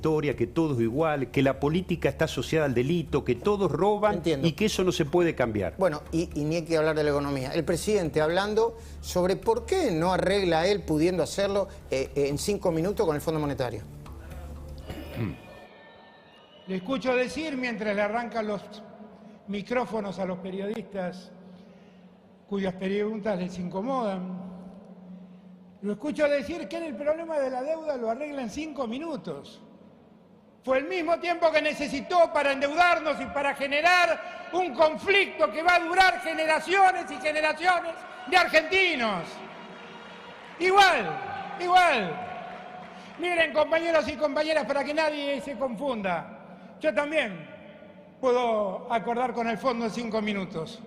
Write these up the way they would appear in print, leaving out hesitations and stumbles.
historia, que todo es igual, que la política está asociada al delito, que todos roban y que eso no se puede cambiar. Bueno, y ni hay que hablar de la economía. El presidente hablando sobre por qué no arregla él, pudiendo hacerlo en 5 minutos con el Fondo Monetario. Le escucho decir, mientras le arrancan los micrófonos a los periodistas cuyas preguntas les incomodan, lo escucho decir que el problema de la deuda lo arregla en 5 minutos. Fue el mismo tiempo que necesitó para endeudarnos y para generar un conflicto que va a durar generaciones y generaciones de argentinos. Igual. Miren, compañeros y compañeras, para que nadie se confunda, yo también puedo acordar con el fondo en 5 minutos.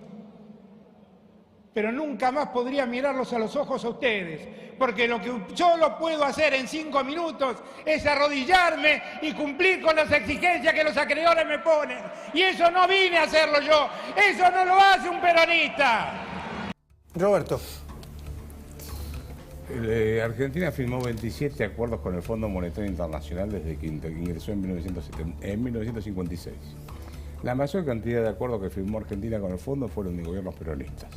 Pero nunca más podría mirarlos a los ojos a ustedes, porque lo que yo lo puedo hacer en 5 minutos es arrodillarme y cumplir con las exigencias que los acreedores me ponen. Y eso no vine a hacerlo yo, eso no lo hace un peronista. Roberto. Argentina firmó 27 acuerdos con el Fondo Monetario Internacional desde que ingresó en 1956. La mayor cantidad de acuerdos que firmó Argentina con el fondo fueron de gobiernos peronistas.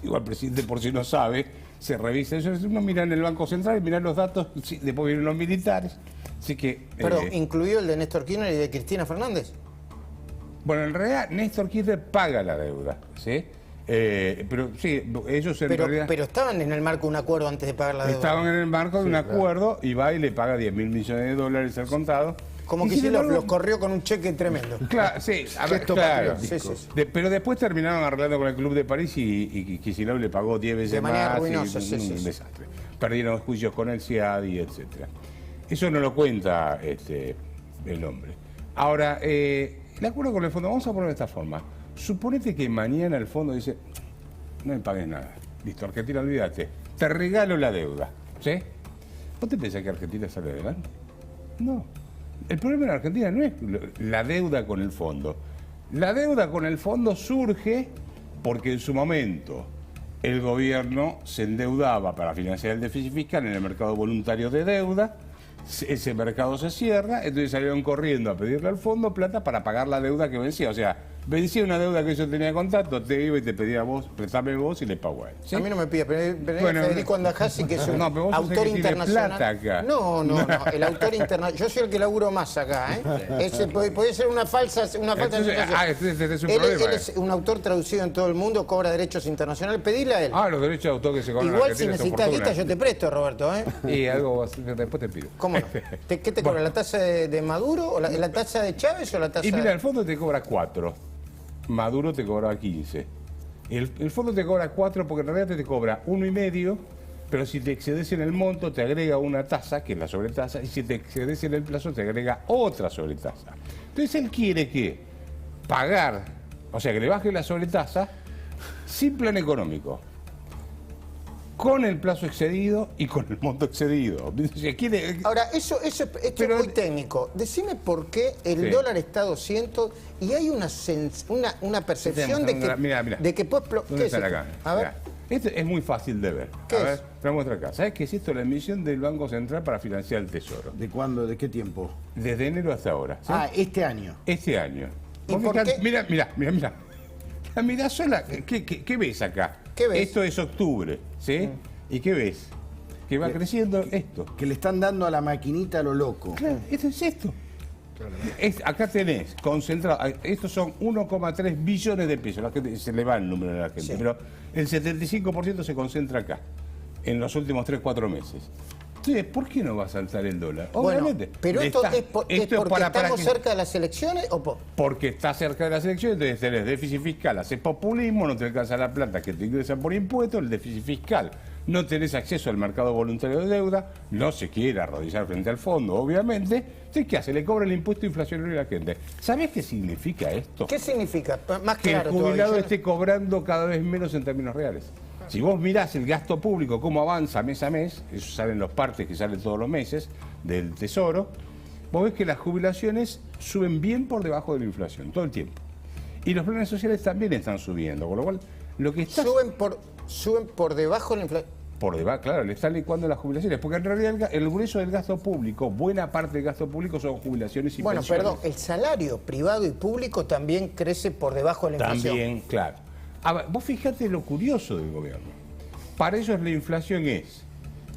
Igual el presidente, por si no sabe, se revisa eso. Uno mira en el Banco Central y mira los datos, sí, después vienen los militares. Así que, pero ¿incluido el de Néstor Kirchner y de Cristina Fernández? Bueno, en realidad Néstor Kirchner paga la deuda, ¿sí? Pero sí, ellos en realidad... Pero estaban en el marco de un acuerdo antes de pagar la deuda. Estaban en el marco de un acuerdo y va y le paga 10.000 millones de dólares al contado. Como que sí los corrió con un cheque tremendo. Claro, sí, a ver, claro. Sí. Pero después terminaron arreglando con el Club de París y Kicillof le pagó 10 veces de manera más. Ruinosa, un desastre. Perdieron juicios con el CIADI, etc. Eso no lo cuenta el hombre. Ahora, el acuerdo con el fondo, vamos a ponerlo de esta forma. Suponete que mañana el fondo dice, no me pagues nada. Listo, Argentina, olvídate. Te regalo la deuda. ¿Sí? ¿Vos te pensás que Argentina sale adelante? No. El problema en Argentina no es la deuda con el fondo. La deuda con el fondo surge porque en su momento el gobierno se endeudaba para financiar el déficit fiscal en el mercado voluntario de deuda. Ese mercado se cierra, entonces salieron corriendo a pedirle al fondo plata para pagar la deuda que vencía. O sea, vencía una deuda que yo tenía contacto, te iba y te pedía vos, prestame vos y le pago a él. ¿Sí? A mí no me pide, pero bueno, Federico Andajasi, que es un autor internacional. Plata acá. No, el autor internacional. Yo soy el que laburo más acá, ¿eh? Puede ser una falsa entonces, es un él problema. Él es un autor traducido en todo el mundo, cobra derechos internacionales. Pedile a él. Los derechos de autor que se cobran igual en si Argentina necesitas guita, yo te presto, Roberto, ¿eh? Y algo después te pido. ¿Cómo no? ¿Qué te cobra? ¿La tasa de Maduro? ¿O la tasa de Chávez o la tasa...? Y mira, el fondo te cobra 4. Maduro te cobra 15. El fondo te cobra 4 porque en realidad te cobra 1,5, pero si te excedes en el monto te agrega una tasa, que es la sobretasa, y si te excedes en el plazo te agrega otra sobretasa. Entonces él quiere que pagar, o sea, que le baje la sobretasa sin plan económico, con el plazo excedido y con el monto excedido. Ahora, esto es muy técnico. Decime por qué el dólar está a 200 y hay una percepción de que puede... ¿Qué es acá? A ver. Esto es muy fácil de ver. ¿Qué es? Ver, te muestro acá. ¿Sabes qué es esto? La emisión del Banco Central para financiar el Tesoro. ¿De cuándo? ¿De qué tiempo? Desde enero hasta ahora. ¿Sí? Este año. Este año. ¿Y por qué? Mira. Mirá sola. ¿Qué ves acá? ¿Qué ves? Esto es octubre, ¿sí? ¿Y qué ves? Que va creciendo esto. Que le están dando a la maquinita a lo loco. Claro, esto es esto. Acá tenés concentrado, estos son 1,3 billones de pesos, la gente, se le va el número de la gente, pero el 75% se concentra acá, en los últimos 3-4 meses. Entonces, ¿por qué no va a saltar el dólar? Obviamente. Bueno, pero esto es porque estamos cerca de las elecciones o por... Porque está cerca de las elecciones, entonces tenés déficit fiscal, haces populismo, no te alcanza la plata que te ingresan por impuestos, el déficit fiscal, no tenés acceso al mercado voluntario de deuda, no se quiere arrodillar frente al fondo, obviamente. Entonces, ¿qué hace? Le cobra el impuesto inflacionario a la gente. ¿Sabés qué significa esto? ¿Qué significa? Más que claro el jubilado todavía. esté cobrando cada vez menos en términos reales. Si vos mirás el gasto público, cómo avanza mes a mes, eso salen los partes que salen todos los meses del Tesoro, vos ves que las jubilaciones suben bien por debajo de la inflación, todo el tiempo. Y los planes sociales también están subiendo, con lo cual lo que está... Suben por debajo de la inflación. por debajo, claro, le están licuando las jubilaciones, porque en realidad el grueso del gasto público, buena parte del gasto público son jubilaciones y pensiones. Bueno, perdón, el salario privado y público también crece por debajo de la inflación. También, claro. A ver, vos fijate lo curioso del gobierno. Para ellos la inflación es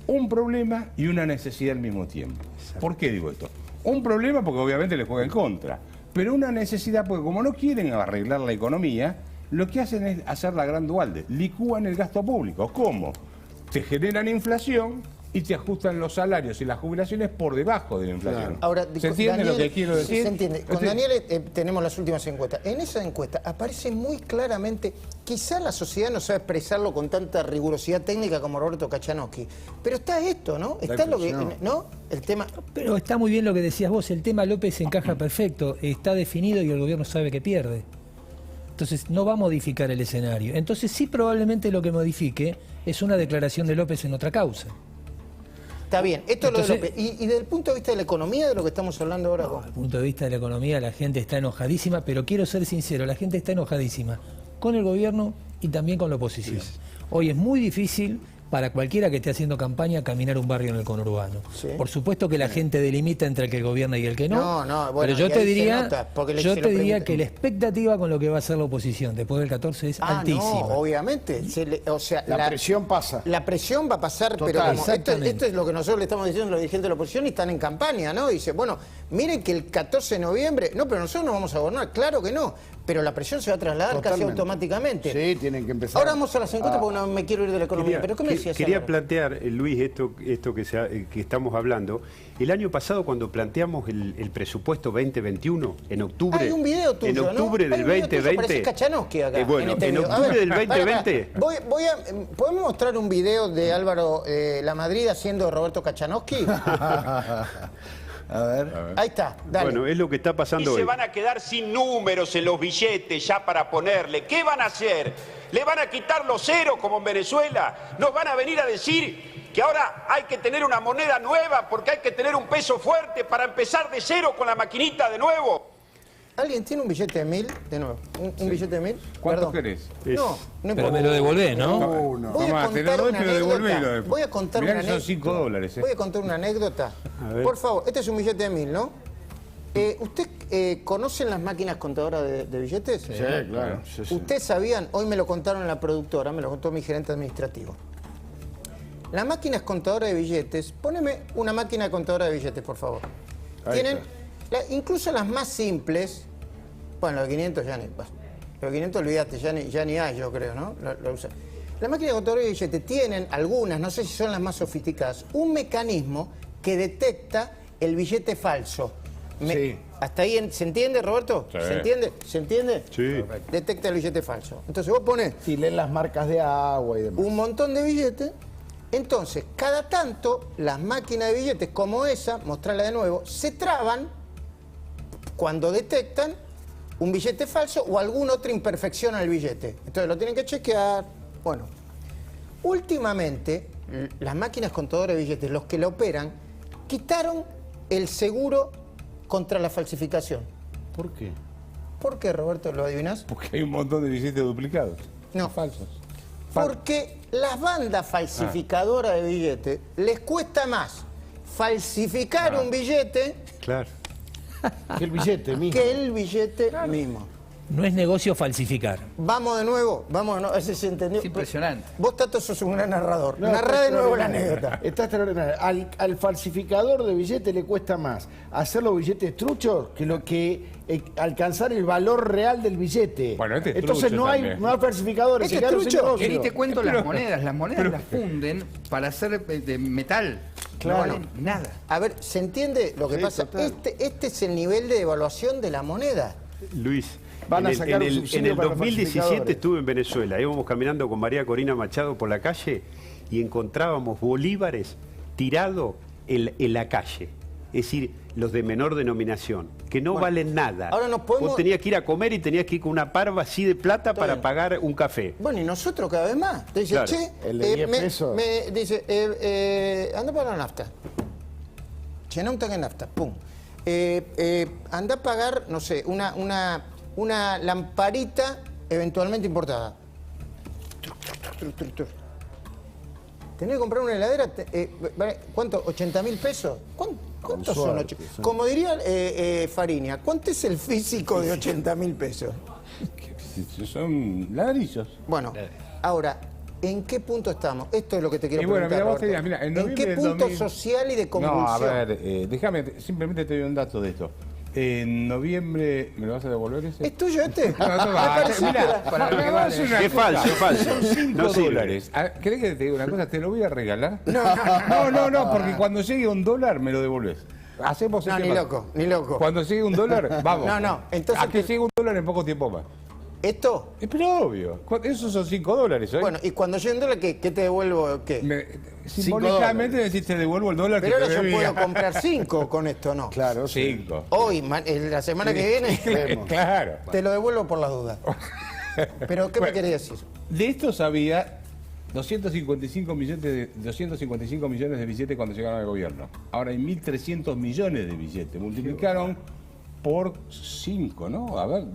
un problema y una necesidad al mismo tiempo. ¿Por qué digo esto? Un problema porque obviamente les juega en contra, pero una necesidad porque como no quieren arreglar la economía, lo que hacen es hacer la gran Dualde, licúan el gasto público. ¿Cómo? Te generan inflación y te ajustan los salarios y las jubilaciones por debajo de la inflación. Claro. Ahora, ¿Se entiende lo que quiero decir? Se entiende. Con Daniel tenemos las últimas encuestas. En esa encuesta aparece muy claramente, quizá la sociedad no sabe expresarlo con tanta rigurosidad técnica como Roberto Kachanowski, pero está esto, ¿no? Está lo que, ¿no? El tema... Pero está muy bien lo que decías vos, el tema López encaja perfecto, está definido y el gobierno sabe que pierde. Entonces no va a modificar el escenario. Entonces sí, probablemente lo que modifique es una declaración de López en otra causa. Está bien, esto es lo de López. Y desde el punto de vista de la economía, de lo que estamos hablando ahora... Desde el punto de vista de la economía, la gente está enojadísima, pero quiero ser sincero, la gente está enojadísima con el gobierno y también con la oposición. Sí. Hoy es muy difícil para cualquiera que esté haciendo campaña caminar un barrio en el conurbano. Sí. Por supuesto que la gente delimita entre el que gobierna y el que no. Bueno, pero yo te diría, que la expectativa con lo que va a hacer la oposición después del 14 es altísima. No, obviamente. O sea, la presión pasa. La presión va a pasar, total, pero como esto es lo que nosotros le estamos diciendo a los dirigentes de la oposición y están en campaña, ¿no? Y dice, bueno, miren que el 14 de noviembre, no, pero nosotros no vamos a gobernar, claro que no. Pero la presión se va a trasladar casi automáticamente. Sí, tienen que empezar. Ahora vamos a las encuestas porque no me quiero ir de la economía. ¿Pero qué me decías? Quería plantear, Luis, esto que estamos hablando. El año pasado, cuando planteamos el presupuesto 2021, en octubre... Hay un video tuyo, en octubre del 2020... Parece Kachanowski acá. Bueno, en octubre del 2020... ¿Podemos mostrar un video de Álvaro Lamadrid haciendo Roberto Kachanowski? A ver. Ahí está, dale. Bueno, es lo que está pasando hoy. Y se van a quedar sin números en los billetes ya para ponerle. ¿Qué van a hacer? ¿Le van a quitar los ceros como en Venezuela? ¿Nos van a venir a decir que ahora hay que tener una moneda nueva porque hay que tener un peso fuerte para empezar de cero con la maquinita de nuevo? ¿Alguien tiene un billete de 1000? De nuevo. ¿Un billete de 1000? ¿Cuánto querés? No pero me lo devolvés, ¿no? Voy a contar una anécdota. Voy a contar una anécdota. Son $5. Voy a contar una anécdota. Por favor, este es un billete de 1000, ¿no? ¿Usted conocen las máquinas contadoras de billetes? Sí, claro. Sí. ¿Ustedes sabían? Hoy me lo contaron en la productora, me lo contó mi gerente administrativo. Las máquinas contadoras de billetes, poneme una máquina contadora de billetes, por favor. Tienen... incluso las más simples, bueno, los de 500 ya ni... Los de 500 olvídate, ya ni hay, yo creo, ¿no? Las máquinas contadoras de billetes tienen algunas, no sé si son las más sofisticadas, un mecanismo que detecta el billete falso. Sí. ¿Hasta ahí se entiende, Roberto? Sí. ¿Se entiende? ¿Se entiende? Sí. Detecta el billete falso. Entonces vos ponés... Si leen las marcas de agua y demás. Un montón de billetes. Entonces, cada tanto, las máquinas de billetes como esa, mostrarla de nuevo, se traban cuando detectan un billete falso o alguna otra imperfección al billete. Entonces lo tienen que chequear. Bueno, últimamente las máquinas contadoras de billetes, los que la operan, quitaron el seguro contra la falsificación. ¿Por qué? ¿Por qué, Roberto? ¿Lo adivinás? Porque hay un montón de billetes duplicados. No. Falsos. Porque las bandas falsificadoras de billetes les cuesta más falsificar un billete... Claro. Que el billete mismo. Que el billete mismo. No es negocio falsificar. Vamos de nuevo, a ver si se entendió. Es impresionante. Vos, Tato, sos un gran narrador. Narrá de nuevo la anécdota. Está extraordinario. Al falsificador de billetes le cuesta más hacer los billetes truchos que lo que alcanzar el valor real del billete. Bueno, este es entonces trucho no hay falsificadores. Este es trucho. Y te cuento las monedas. Las monedas las funden para hacer de metal. Claro. No valen nada. A ver, ¿se entiende lo que pasa? Este es el nivel de devaluación de la moneda. Luis, Van a sacar un subsidio en el para los 2017 falsificadores. estuve en Venezuela. Íbamos caminando con María Corina Machado por la calle y encontrábamos bolívares tirados en la calle. Es decir, los de menor denominación, que no valen nada. Ahora nos podemos... Vos tenías que ir a comer y tenías que ir con una parva así de plata para pagar un café. Bueno, y nosotros cada vez más. Te dice, Claro. che, El de 10 pesos. dice, anda para la nafta. Che, no un tanque de nafta, pum. Anda a pagar, no sé, una lamparita eventualmente importada. Tenés que comprar una heladera, ¿cuánto? ¿80.000 pesos? ¿Cuántos son? Como diría Fariña, ¿cuánto es el físico de 80.000 pesos? Son ladrillos. Bueno, ahora, ¿en qué punto estamos? Esto es lo que te quiero preguntar, mira, vos Roberto. tenías, mira, ¿En qué punto social y de convulsión? No, a ver, déjame, simplemente te doy un dato de esto. En noviembre, ¿me lo vas a devolver ese? ¿Es tuyo este? No, mira, para lo que vale. Es falso, es falso. Son 5 No sirve. dólares. ¿Querés que te diga una cosa? ¿Te lo voy a regalar? No, porque cuando llegue $1 me lo devolves. Hacemos No, este ni paso. loco, ni loco. Cuando llegue $1, vamos. No, entonces a que te- llegue $1 en poco tiempo más. ¿Esto? Pero obvio, esos son $5, ¿eh? Bueno, y cuando llegue un dólar, ¿qué te devuelvo? ¿Qué? Simbólicamente decís, te devuelvo el dólar Pero que ahora te yo debía. puedo comprar 5 con esto, ¿no? Claro, sí. 5. Hoy, la semana que viene, Claro. te lo devuelvo por las dudas. ¿Pero qué me querías decir? De estos había 255 millones de billetes cuando llegaron al gobierno. Ahora hay 1.300 millones de billetes. Multiplicaron por 5, ¿no? A ver,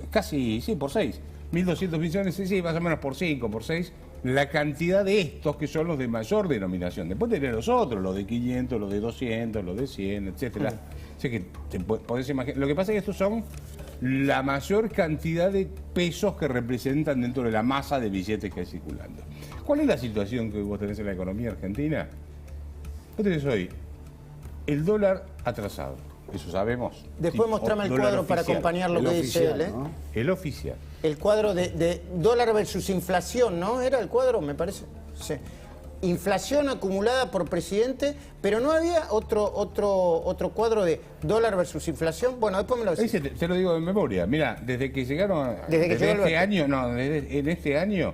casi, sí, por 6. 1.200 millones, sí, más o menos por 5, por 6. La cantidad de estos que son los de mayor denominación. Después tenés los otros, los de 500, los de 200, los de 100, etcétera. Así que te podés imaginar. Lo que pasa es que estos son la mayor cantidad de pesos que representan dentro de la masa de billetes que hay circulando. ¿Cuál es la situación que vos tenés en la economía argentina? Vos tenés hoy el dólar atrasado, eso sabemos. Después Sí, mostrame el dólar cuadro para oficial. acompañar lo El que dice oficial, él, ¿eh? ¿no? El oficial. El cuadro de dólar versus inflación, ¿no? ¿Era el cuadro, me parece? Sí. Inflación acumulada por presidente, pero no había otro cuadro de dólar versus inflación. Bueno, después me lo decís. Ese te lo digo de memoria. Mira, desde que llegaron, Desde que llegó este Alberto. año, no, en este año,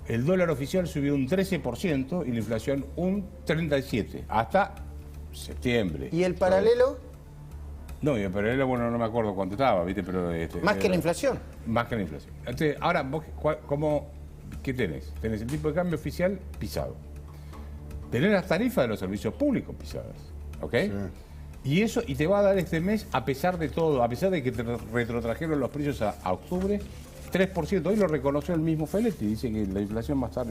el dólar oficial subió un 13% y la inflación un 37%, hasta septiembre. ¿Y el paralelo? No, y el paralelo, bueno, no me acuerdo cuánto estaba, ¿viste? Pero, Más que la inflación. Más que la inflación. Entonces, ahora, vos, ¿qué tenés? Tenés el tipo de cambio oficial pisado. Tenés las tarifas de los servicios públicos pisadas, ¿ok? Y eso, y te va a dar este mes, a pesar de todo, a pesar de que te retrotrajeron los precios a octubre, 3%. Hoy lo reconoció el mismo Feletti, dice que la inflación va a estar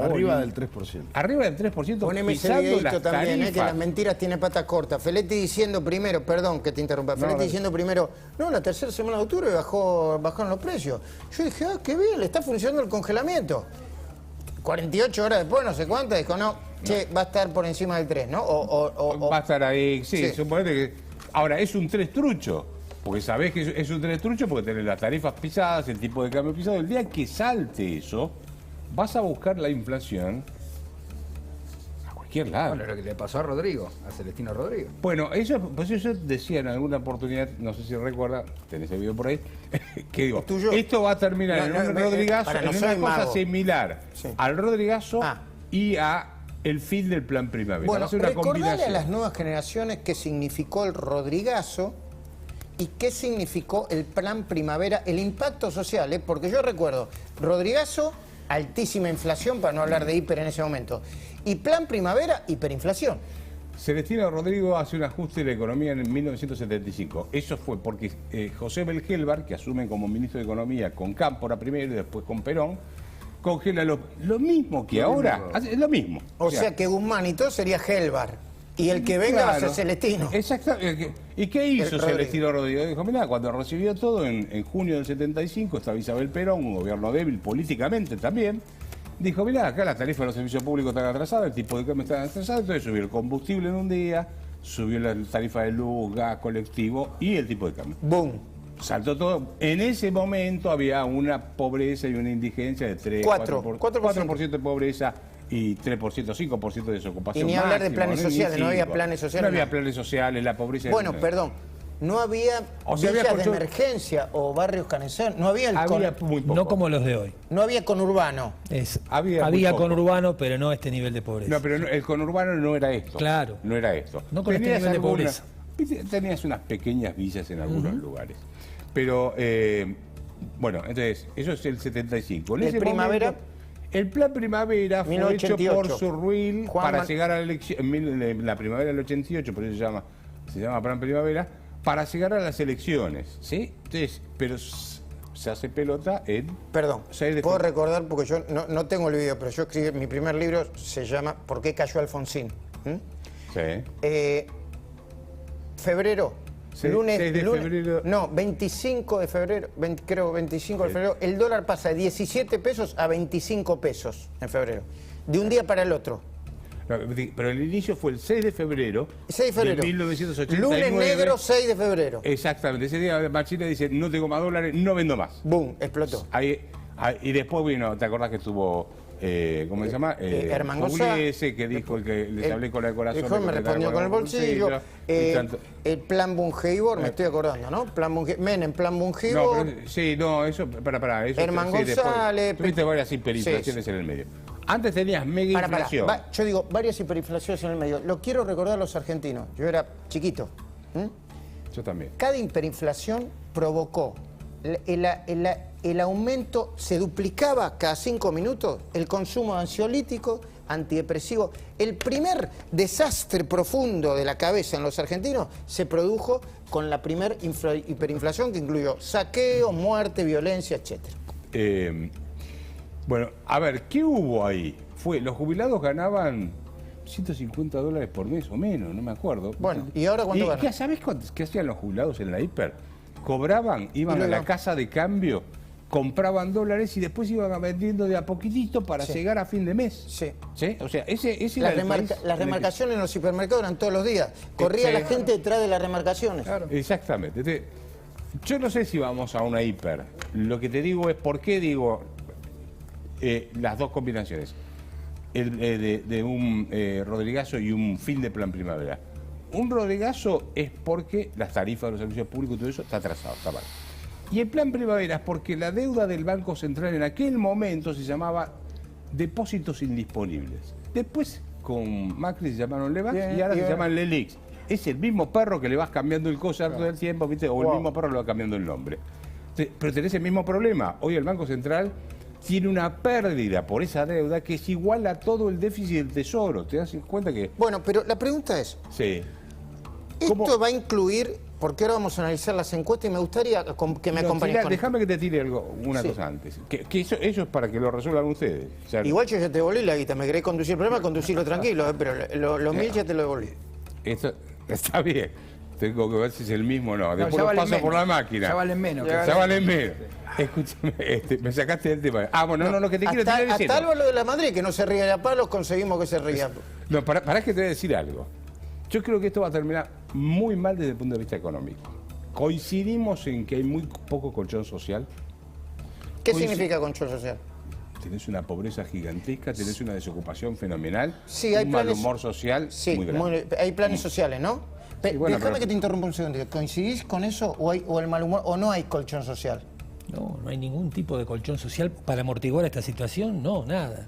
Arriba hoy, del 3%. arriba del 3%, Poneme ese pisando videito las también, que tarifas. las mentiras tienen patas cortas. Feletti diciendo primero, perdón que te interrumpa, Feletti diciendo primero, no, la tercera semana de octubre bajaron los precios. Yo dije, qué bien, le está funcionando el congelamiento. 48 horas después, no sé cuántas, dijo, no, che, va a estar por encima del 3, ¿no? Va a estar ahí, sí, Sí. suponete que... Ahora, es un 3 trucho, porque sabés que es un 3 trucho porque tenés las tarifas pisadas, el tipo de cambio pisado. El día que salte eso, vas a buscar la inflación a cualquier lado. Bueno, lo que le pasó a Rodrigo, a Celestino Rodrigo. Bueno, pues eso decía en alguna oportunidad, no sé si recuerda, tenés el video por ahí, que digo, ¿Es tuyo? esto va a terminar No, en un no, Rodrigazo, para, no en soy una cosa mago. similar Sí. al Rodrigazo Ah. y a el fin del plan primavera. Va Bueno, a ser una recordale a combinación. las nuevas generaciones qué significó el Rodrigazo y qué significó el plan primavera, el impacto social, ¿eh? Porque yo recuerdo, Rodrigazo, altísima inflación, para no hablar de hiper en ese momento, y plan primavera, hiperinflación. Celestino Rodrigo hace un ajuste de la economía en 1975. Eso fue porque José Belgelbar, que asume como ministro de Economía con Cámpora primero y después con Perón, congela lo mismo que ahora. Hace lo mismo. O sea que Guzmán y todo sería Helvar. Y el que venga va a ser Celestino. Exacto. ¿Y qué hizo El Rodrigo. Celestino Rodrigo? Dijo, mirá, cuando recibió todo en junio del 75, estaba Isabel Perón, un gobierno débil políticamente también. Dijo, mirá, acá la tarifa de los servicios públicos está atrasada, el tipo de cambio está atrasado, entonces subió el combustible en un día, subió la tarifa de luz, gas, colectivo y el tipo de cambio. Boom. Saltó todo. En ese momento había una pobreza y una indigencia de 3, 4% de pobreza y 3%, 5% de desocupación. Y ni hablar de máximo, planes ni sociales, no había 5. planes sociales, No había no. planes sociales, la pobreza. Bueno, era- perdón, no había O sea, había villas de colchón- emergencia o barrios canesanos, no había Había muy poco. No como los de hoy. no había conurbano. Había Había muy poco. conurbano, pero no a este nivel de pobreza. No, pero el conurbano no era esto. Claro. No era esto. No con este Tenías nivel de algunas- pobreza. Tenías unas pequeñas villas en algunos lugares. Pero, bueno, entonces, eso es el 75. En ¿El ese primavera? momento, el plan primavera fue 1988. hecho por Surruil Juan para Man- llegar a la elección, en la primavera del 88, por eso se llama plan primavera, para llegar a las elecciones, ¿sí? Entonces, pero se hace pelota en... Perdón, 6 de puedo febrero. recordar, porque yo no tengo el video, pero yo escribí, mi primer libro se llama ¿Por qué cayó Alfonsín? Sí. Febrero, Sí, lunes, 6 de febrero. No, 25 de febrero, creo 25 de febrero, el dólar pasa de 17 pesos a 25 pesos en febrero, de un día para el otro. No, pero el inicio fue el 6 de febrero, 6 de febrero. de 1989. Lunes negro, 6 de febrero. Exactamente. Ese día Machina dice, no tengo más dólares, no vendo más. Boom, explotó. Y después vino, ¿te acordás que estuvo, ¿cómo se llama? Herman González, Pugliese, que dijo que les hablé con el corazón. Dijo, me respondió con el bolsillo. El plan Bungeibor, me estoy acordando, ¿no? Plan Menem, plan Bungeibor. No, pero, sí, no, eso, para eso. Herman sí, González. Tuviste varias hiperinflaciones Sí. en el medio. Antes tenías mega inflación. Yo digo, varias hiperinflaciones en el medio. Lo quiero recordar a los argentinos. Yo era chiquito. Yo también. Cada hiperinflación provocó el aumento, se duplicaba cada 5 minutos el consumo de ansiolíticos, antidepresivos. El primer desastre profundo de la cabeza en los argentinos se produjo con la primer hiperinflación que incluyó saqueo, muerte, violencia, etc. Bueno, a ver, ¿qué hubo ahí? Los jubilados ganaban $150 por mes o menos, no me acuerdo. Bueno, ¿y ahora cuánto ganan? ¿Sabés qué hacían los jubilados en la hiper? Cobraban, iban a la casa de cambio, compraban dólares y después iban vendiendo de a poquitito para llegar a fin de mes. Sí. ¿Sí? O sea, ese era el país las remarcaciones en los supermercados eran todos los días. Corría la gente detrás de las remarcaciones. Claro. Exactamente. Entonces, yo no sé si vamos a una hiper. Lo que te digo es por qué digo las dos combinaciones. De un Rodrigazo y un fin de plan primavera. Un Rodrigazo es porque las tarifas de los servicios públicos y todo eso está atrasado, está mal. Y el plan primavera es porque la deuda del Banco Central en aquel momento se llamaba depósitos indisponibles. Después con Macri se llamaron LEVAX y ahora se llaman LELIX. Es el mismo perro que le vas cambiando el coso todo el tiempo, ¿viste? O el mismo perro le va cambiando el nombre. Pero tenés el mismo problema. Hoy el Banco Central tiene una pérdida por esa deuda que es igual a todo el déficit del Tesoro. ¿Te das cuenta que...? Bueno, pero la pregunta es, Sí. ¿esto va a incluir, porque ahora vamos a analizar las encuestas y me gustaría que me acompañes con Déjame que te tire una Sí. cosa antes. Que eso es para que lo resuelvan ustedes. O sea, Igual yo ya te devolví la guita, me querés conducir el programa, conducirlo tranquilo, pero los 1000 ya te lo devolví. esto está bien. Tengo que ver si es el mismo o no. Después ya lo valen paso menos. por la máquina. Ya valen menos. Ya valen menos. Escúchame, me sacaste del tema. No, lo que te quiero tirar es Hasta Álvaro de la Madrid, que no se ría de a palos, conseguimos que se ría. No, pará que te voy a decir algo. Yo creo que esto va a terminar muy mal desde el punto de vista económico. Coincidimos en que hay muy poco colchón social. ¿Qué significa control social? Tenés una pobreza gigantesca, tenés una desocupación fenomenal, Sí, hay un mal planes- humor social Sí, muy grande. hay planes sociales, ¿no? Sí, bueno, Déjame pero- que te interrumpa un segundo. ¿Coincidís con eso o el mal humor o no hay colchón social? No, no hay ningún tipo de colchón social para amortiguar esta situación, no, nada.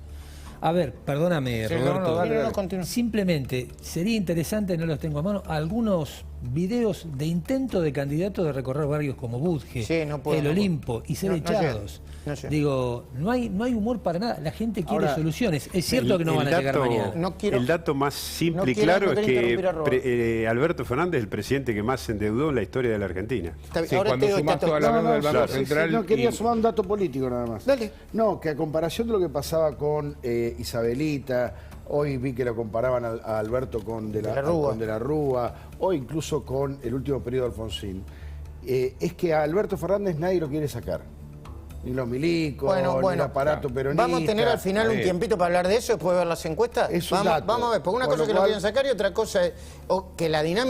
A ver, perdóname, Sí, Roberto. dale. Continúa. Simplemente sería interesante, no los tengo a mano, algunos videos de intento de candidatos de recorrer barrios como Budge, Sí, no puedo, El no puedo. Olimpo y ser No echados. llega, no llega. Digo, no hay humor para nada. La gente quiere Ahora, soluciones. Es cierto que no van a llegar mañana. No quiero- el dato más simple no y quiero- claro no es quería que interrumpir a Roberto. Alberto Fernández es el presidente que más se endeudó en la historia de la Argentina. Está bien, Sí, ahora cuando te doy sumás dato. toda la deuda del Banco sí, Central. no, quería y- sumar un dato político nada más. Dale. No, que a comparación de lo que pasaba con Isabelita, hoy vi que lo comparaban a Alberto con De la Rúa, o incluso con el último periodo de Alfonsín, es que a Alberto Fernández nadie lo quiere sacar. Ni los milicos, ni el aparato peronista. Vamos a tener al final un bien. tiempito para hablar de eso, después de ver las encuestas. Es un vamos, dato. vamos a ver, porque una Con cosa lo es que lo cual- quieren sacar y otra cosa es que la dinámica